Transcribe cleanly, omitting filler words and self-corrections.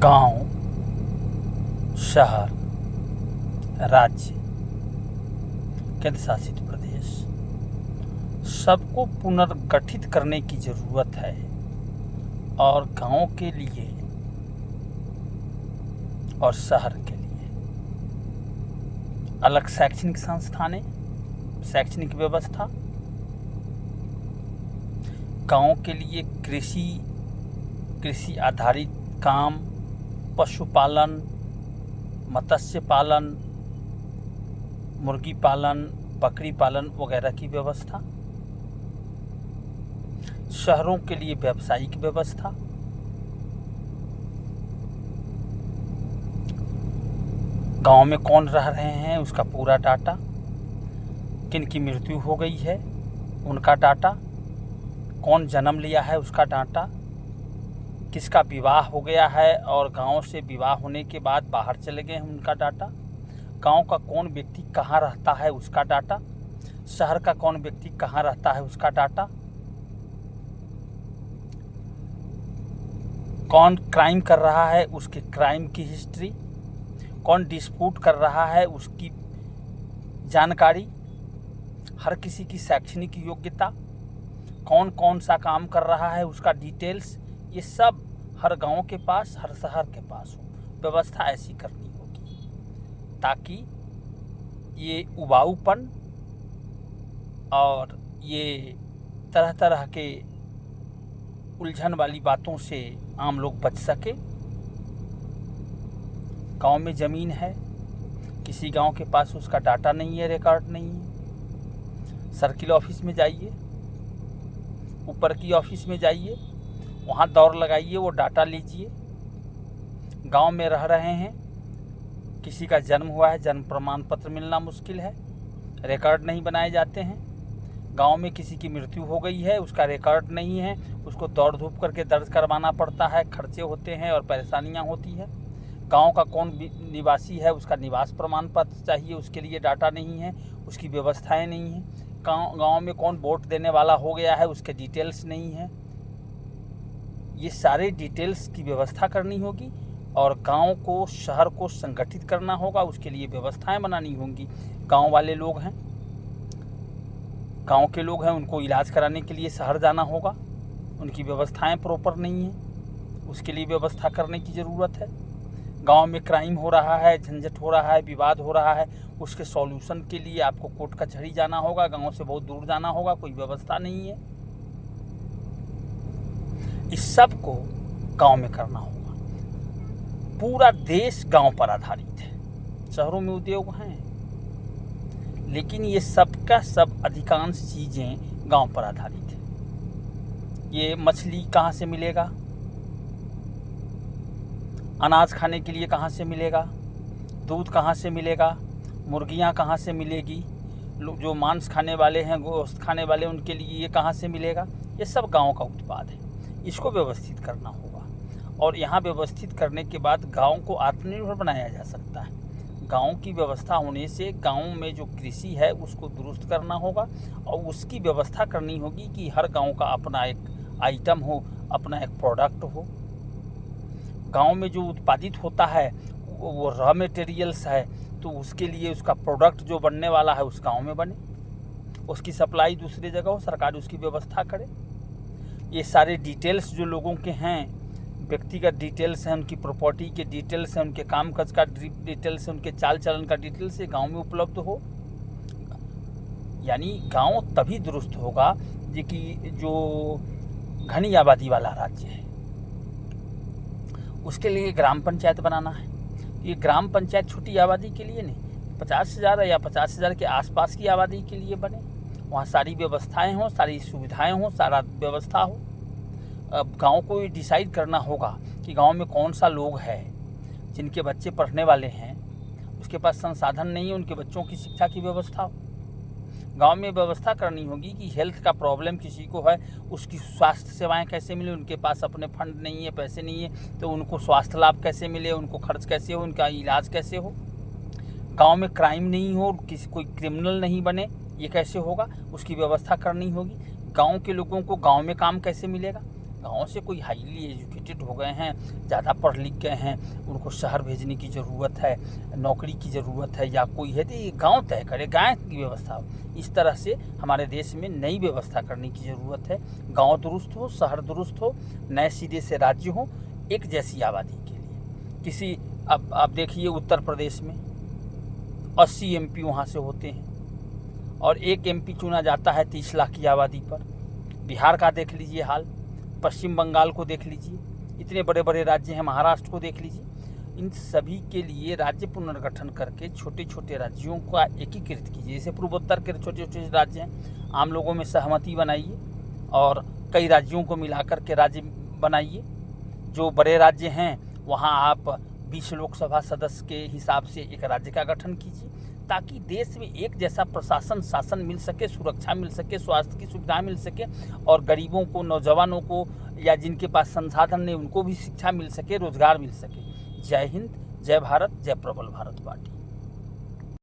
गांव, शहर, राज्य, केंद्र शासित प्रदेश सबको पुनर्गठित करने की ज़रूरत है। और गांव के लिए और शहर के लिए अलग शैक्षणिक संस्थानें, शैक्षणिक व्यवस्था, गांव के लिए कृषि आधारित काम, पशुपालन, मत्स्य पालन, मुर्गी पालन, बकरी पालन वगैरह की व्यवस्था, शहरों के लिए व्यावसायिक व्यवस्था, गांव में कौन रह रहे हैं उसका पूरा डाटा, किन की मृत्यु हो गई है उनका डाटा, कौन जन्म लिया है उसका डाटा, किसका विवाह हो गया है और गांव से विवाह होने के बाद बाहर चले गए हैं उनका डाटा, गांव का कौन व्यक्ति कहाँ रहता है उसका डाटा, शहर का कौन व्यक्ति कहाँ रहता है उसका डाटा, कौन क्राइम कर रहा है उसके क्राइम की हिस्ट्री, कौन डिस्प्यूट कर रहा है उसकी जानकारी, हर किसी की शैक्षणिक योग्यता, कौन कौन सा काम कर रहा है उसका डिटेल्स, ये सब हर गांव के पास, हर शहर के पास हो। व्यवस्था ऐसी करनी होगी ताकि ये उबाऊपन और ये तरह तरह के उलझन वाली बातों से आम लोग बच सके। गांव में ज़मीन है, किसी गांव के पास उसका डाटा नहीं है, रिकॉर्ड नहीं है, सर्किल ऑफिस में जाइए, ऊपर की ऑफिस में जाइए, वहाँ दौड़ लगाइए, वो डाटा लीजिए। गांव में रह रहे हैं, किसी का जन्म हुआ है, जन्म प्रमाण पत्र मिलना मुश्किल है, रिकॉर्ड नहीं बनाए जाते हैं। गांव में किसी की मृत्यु हो गई है, उसका रिकॉर्ड नहीं है, उसको दौड़ धूप करके दर्ज करवाना पड़ता है, खर्चे होते हैं और परेशानियां होती है। गांव का कौन निवासी है उसका निवास प्रमाण पत्र चाहिए, उसके लिए डाटा नहीं है, उसकी व्यवस्थाएं नहीं हैं। गांव में कौन वोट देने वाला हो गया है उसके डिटेल्स नहीं है। ये सारे डिटेल्स की व्यवस्था करनी होगी और गांव को, शहर को संगठित करना होगा, उसके लिए व्यवस्थाएं बनानी होंगी। गांव वाले लोग हैं, गांव के लोग हैं, उनको इलाज कराने के लिए शहर जाना होगा, उनकी व्यवस्थाएं प्रॉपर नहीं हैं, उसके लिए व्यवस्था करने की ज़रूरत है। गांव में क्राइम हो रहा है, झंझट हो रहा है, विवाद हो रहा है, उसके सॉल्यूशन के लिए आपको कोर्ट कचहरी जाना होगा, गांव से बहुत दूर जाना होगा, कोई व्यवस्था नहीं है। इस सब को गांव में करना होगा। पूरा देश गांव पर आधारित है। शहरों में उद्योग हैं लेकिन ये सब का सब अधिकांश चीज़ें गांव पर आधारित है। ये मछली कहाँ से मिलेगा, अनाज खाने के लिए कहाँ से मिलेगा, दूध कहाँ से मिलेगा, मुर्गियाँ कहाँ से मिलेगी, जो मांस खाने वाले हैं, गोश्त खाने वाले, उनके लिए ये कहाँ से मिलेगा। ये सब गांव का उत्पाद है, इसको व्यवस्थित करना होगा। और यहाँ व्यवस्थित करने के बाद गांव को आत्मनिर्भर बनाया जा सकता है। गांव की व्यवस्था होने से गांव में जो कृषि है उसको दुरुस्त करना होगा और उसकी व्यवस्था करनी होगी कि हर गांव का अपना एक आइटम हो, अपना एक प्रोडक्ट हो। गांव में जो उत्पादित होता है वो रॉ मटेरियल्स है, तो उसके लिए उसका प्रोडक्ट जो बनने वाला है उस गांव में बने, उसकी सप्लाई दूसरी जगह हो, सरकार उसकी व्यवस्था करे। ये सारे डिटेल्स जो लोगों के हैं, व्यक्तिगत डिटेल्स हैं, उनकी प्रॉपर्टी के डिटेल्स हैं, उनके कामकाज का डिटेल्स है, उनके चाल चलन का डिटेल्स है, गांव में उपलब्ध हो। यानी गांव तभी दुरुस्त होगा कि जो घनी आबादी वाला राज्य है उसके लिए ग्राम पंचायत बनाना है। ये ग्राम पंचायत छोटी आबादी के लिए नहीं, 50,000 या 50,000 के आसपास की आबादी के लिए बने। वहाँ सारी व्यवस्थाएं हों, सारी सुविधाएं हों, सारा व्यवस्था हो। अब गांव को ये डिसाइड करना होगा कि गांव में कौन सा लोग है जिनके बच्चे पढ़ने वाले हैं, उसके पास संसाधन नहीं है, उनके बच्चों की शिक्षा की व्यवस्था हो। गांव में व्यवस्था करनी होगी कि हेल्थ का प्रॉब्लम किसी को है, उसकी स्वास्थ्य सेवाएं कैसे मिले, उनके पास अपने फंड नहीं है, पैसे नहीं है, तो उनको स्वास्थ्य लाभ कैसे मिले, उनको खर्च कैसे हो, उनका इलाज कैसे हो। गांव में क्राइम नहीं हो, कोई क्रिमिनल नहीं बने, ये कैसे होगा, उसकी व्यवस्था करनी होगी। गांव के लोगों को गांव में काम कैसे मिलेगा, गांव से कोई हाईली एजुकेटेड एजुकेटेड हो गए हैं, ज़्यादा पढ़ लिख गए हैं, उनको शहर भेजने की ज़रूरत है, नौकरी की ज़रूरत है, या कोई है तो ये गाँव तय करे, गाँव की व्यवस्था हो। इस तरह से हमारे देश में नई व्यवस्था करने की ज़रूरत है। गाँव दुरुस्त हो, शहर दुरुस्त हो, नए सिरे से राज्य हो, एक जैसी आबादी के लिए। किसी अब देखिए उत्तर प्रदेश में 80 MP वहाँ से होते हैं और एक MP चुना जाता है 30 लाख की आबादी पर। बिहार का देख लीजिए हाल, पश्चिम बंगाल को देख लीजिए, इतने बड़े बड़े राज्य हैं, महाराष्ट्र को देख लीजिए। इन सभी के लिए राज्य पुनर्गठन करके छोटे छोटे राज्यों का एकीकृत कीजिए। जैसे पूर्वोत्तर के छोटे छोटे राज्य हैं, आम लोगों में सहमति बनाइए और कई राज्यों को मिलाकर के राज्य बनाइए। जो बड़े राज्य हैं वहाँ आप 20 लोकसभा सदस्य के हिसाब से एक राज्य का गठन कीजिए, ताकि देश में एक जैसा प्रशासन शासन मिल सके, सुरक्षा मिल सके, स्वास्थ्य की सुविधा मिल सके और गरीबों को, नौजवानों को या जिनके पास संसाधन नहीं उनको भी शिक्षा मिल सके, रोजगार मिल सके। जय हिंद, जय भारत, जय प्रबल भारत पार्टी।